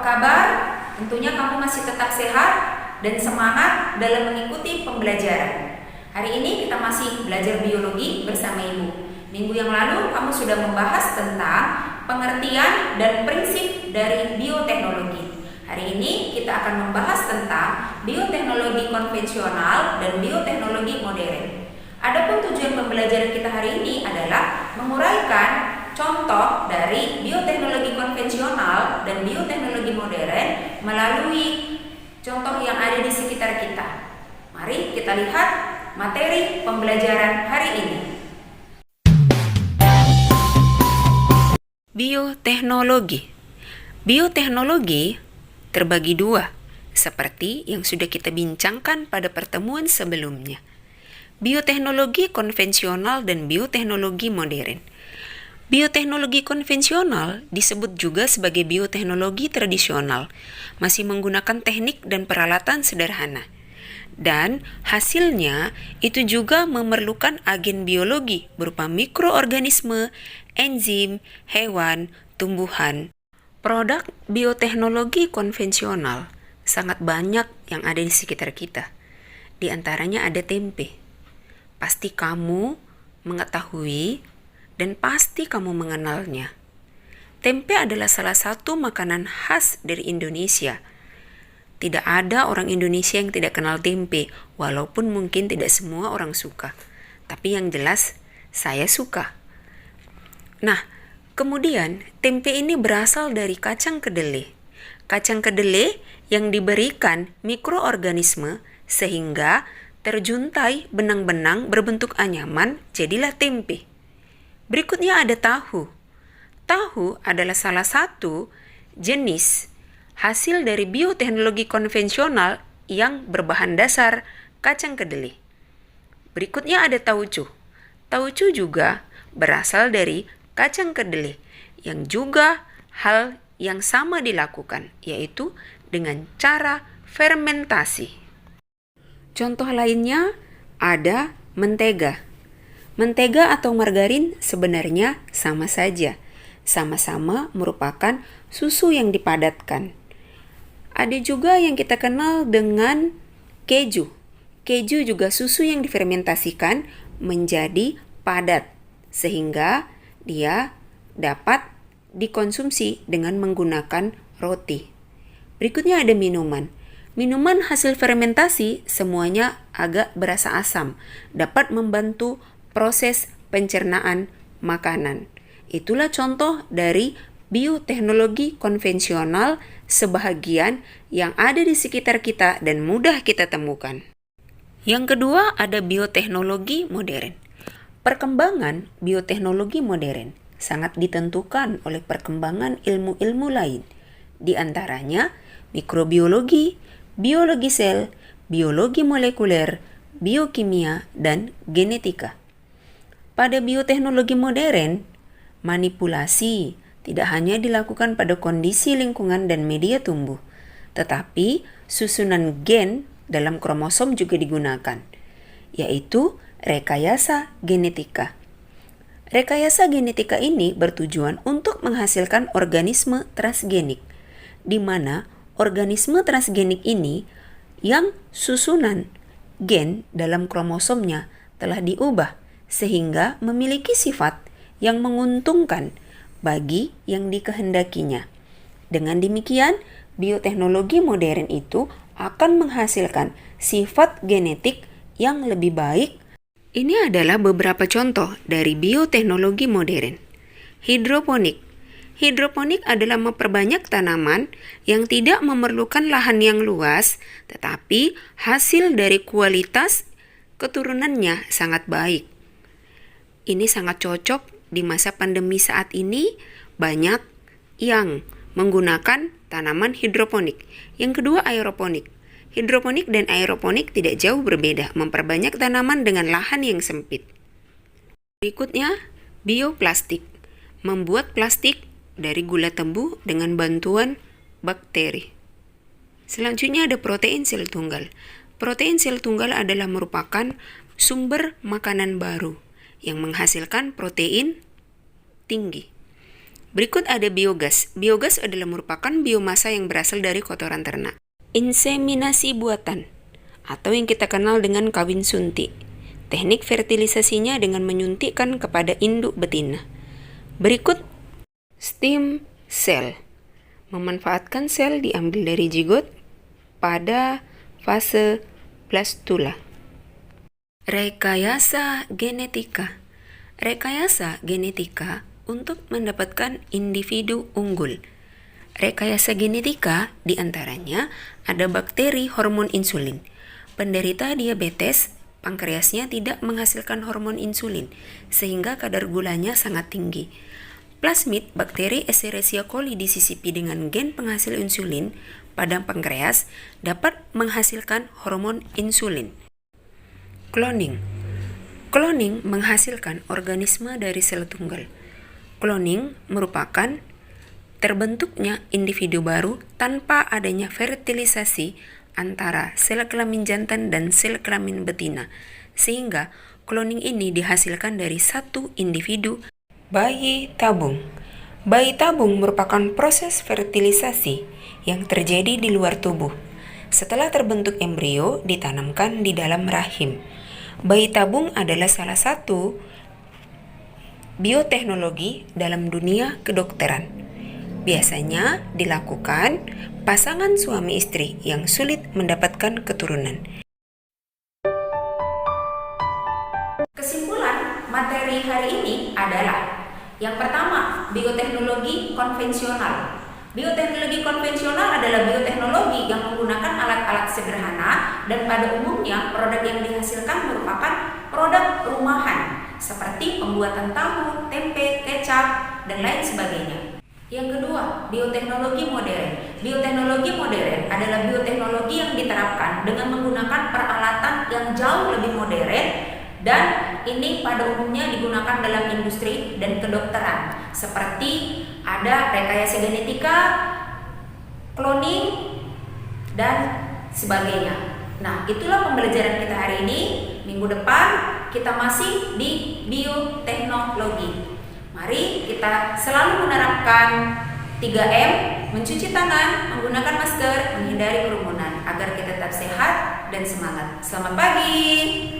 kabar? Tentunya kamu masih tetap sehat dan semangat dalam mengikuti pembelajaran. Hari ini kita masih belajar biologi bersama Ibu. Minggu yang lalu kamu sudah membahas tentang pengertian dan prinsip dari bioteknologi. Hari ini kita akan membahas tentang bioteknologi konvensional dan bioteknologi modern. Adapun tujuan pembelajaran kita hari ini adalah menguraikan contoh dari bioteknologi konvensional dan bioteknologi modern melalui contoh yang ada di sekitar kita. Mari kita lihat materi pembelajaran hari ini. Bioteknologi. Bioteknologi terbagi dua, seperti yang sudah kita bincangkan pada pertemuan sebelumnya. Bioteknologi konvensional dan bioteknologi modern. Bioteknologi konvensional disebut juga sebagai bioteknologi tradisional, masih menggunakan teknik dan peralatan sederhana. Dan hasilnya itu juga memerlukan agen biologi berupa mikroorganisme, enzim, hewan, tumbuhan. Produk bioteknologi konvensional sangat banyak yang ada di sekitar kita. Di antaranya ada tempe. Pasti kamu mengetahui dan pasti kamu mengenalnya. Tempe adalah salah satu makanan khas dari Indonesia. Tidak ada orang Indonesia yang tidak kenal tempe, walaupun mungkin tidak semua orang suka. Tapi yang jelas, saya suka. Nah, kemudian tempe ini berasal dari kacang kedelai. Kacang kedelai yang diberikan mikroorganisme sehingga terjuntai benang-benang berbentuk anyaman, jadilah tempe. Berikutnya ada tahu. Tahu adalah salah satu jenis hasil dari bioteknologi konvensional yang berbahan dasar kacang kedelai. Berikutnya ada tauco. Tauco juga berasal dari kacang kedelai yang juga hal yang sama dilakukan, yaitu dengan cara fermentasi. Contoh lainnya ada mentega. Mentega atau margarin sebenarnya sama saja, sama-sama merupakan susu yang dipadatkan. Ada juga yang kita kenal dengan keju. Keju juga susu yang difermentasikan menjadi padat, sehingga dia dapat dikonsumsi dengan menggunakan roti. Berikutnya ada minuman. Minuman hasil fermentasi semuanya agak berasa asam, dapat membantu proses pencernaan makanan. Itulah contoh dari bioteknologi konvensional sebahagian yang ada di sekitar kita dan mudah kita temukan. Yang kedua ada bioteknologi modern. Perkembangan bioteknologi modern sangat ditentukan oleh perkembangan ilmu-ilmu lain, di antaranya mikrobiologi, biologi sel, biologi molekuler, biokimia, dan genetika. Pada bioteknologi modern, manipulasi tidak hanya dilakukan pada kondisi lingkungan dan media tumbuh, tetapi susunan gen dalam kromosom juga digunakan, yaitu rekayasa genetika. Rekayasa genetika ini bertujuan untuk menghasilkan organisme transgenik, di mana organisme transgenik ini yang susunan gen dalam kromosomnya telah diubah sehingga memiliki sifat yang menguntungkan bagi yang dikehendakinya. Dengan demikian, bioteknologi modern itu akan menghasilkan sifat genetik yang lebih baik. Ini adalah beberapa contoh dari bioteknologi modern. Hidroponik. Hidroponik adalah memperbanyak tanaman yang tidak memerlukan lahan yang luas, tetapi hasil dari kualitas keturunannya sangat baik. Ini sangat cocok di masa pandemi saat ini, banyak yang menggunakan tanaman hidroponik. Yang kedua, aeroponik. Hidroponik dan aeroponik tidak jauh berbeda, memperbanyak tanaman dengan lahan yang sempit. Berikutnya, bioplastik. Membuat plastik dari gula tebu dengan bantuan bakteri. Selanjutnya ada protein sel tunggal. Protein sel tunggal adalah merupakan sumber makanan baru yang menghasilkan protein tinggi. Berikut ada biogas. Biogas adalah merupakan biomasa yang berasal dari kotoran ternak. Inseminasi buatan, atau yang kita kenal dengan kawin suntik. Teknik fertilisasinya dengan menyuntikkan kepada induk betina. Berikut stem cell. Memanfaatkan sel diambil dari zigot pada fase blastula. Rekayasa genetika. Rekayasa genetika untuk mendapatkan individu unggul. Rekayasa genetika diantaranya ada bakteri hormon insulin. Penderita diabetes, pankreasnya tidak menghasilkan hormon insulin, sehingga kadar gulanya sangat tinggi. Plasmid bakteri Escherichia coli disisipi dengan gen penghasil insulin pada pankreas dapat menghasilkan hormon insulin. Cloning. Cloning menghasilkan organisme dari sel tunggal. Cloning merupakan terbentuknya individu baru tanpa adanya fertilisasi antara sel kelamin jantan dan sel kelamin betina, sehingga cloning ini dihasilkan dari satu individu. Bayi tabung. Bayi tabung merupakan proses fertilisasi yang terjadi di luar tubuh. Setelah terbentuk embrio, ditanamkan di dalam rahim. Bayi tabung adalah salah satu bioteknologi dalam dunia kedokteran. Biasanya dilakukan pasangan suami istri yang sulit mendapatkan keturunan. Kesimpulan materi hari ini adalah yang pertama, bioteknologi konvensional. Bioteknologi konvensional adalah bioteknologi yang menggunakan alat-alat sederhana dan pada umumnya produk yang dihasilkan merupakan produk rumahan seperti pembuatan tahu, tempe, kecap, dan lain sebagainya. Yang kedua, bioteknologi modern. Bioteknologi modern adalah bioteknologi yang diterapkan dengan menggunakan peralatan yang jauh lebih modern dan ini pada umumnya digunakan dalam industri dan kedokteran seperti ada rekayasa genetika, cloning, dan sebagainya. Nah, itulah pembelajaran kita hari ini. Minggu depan kita masih di bioteknologi. Mari kita selalu menerapkan 3M, mencuci tangan, menggunakan masker, menghindari kerumunan agar kita tetap sehat dan semangat. Selamat pagi.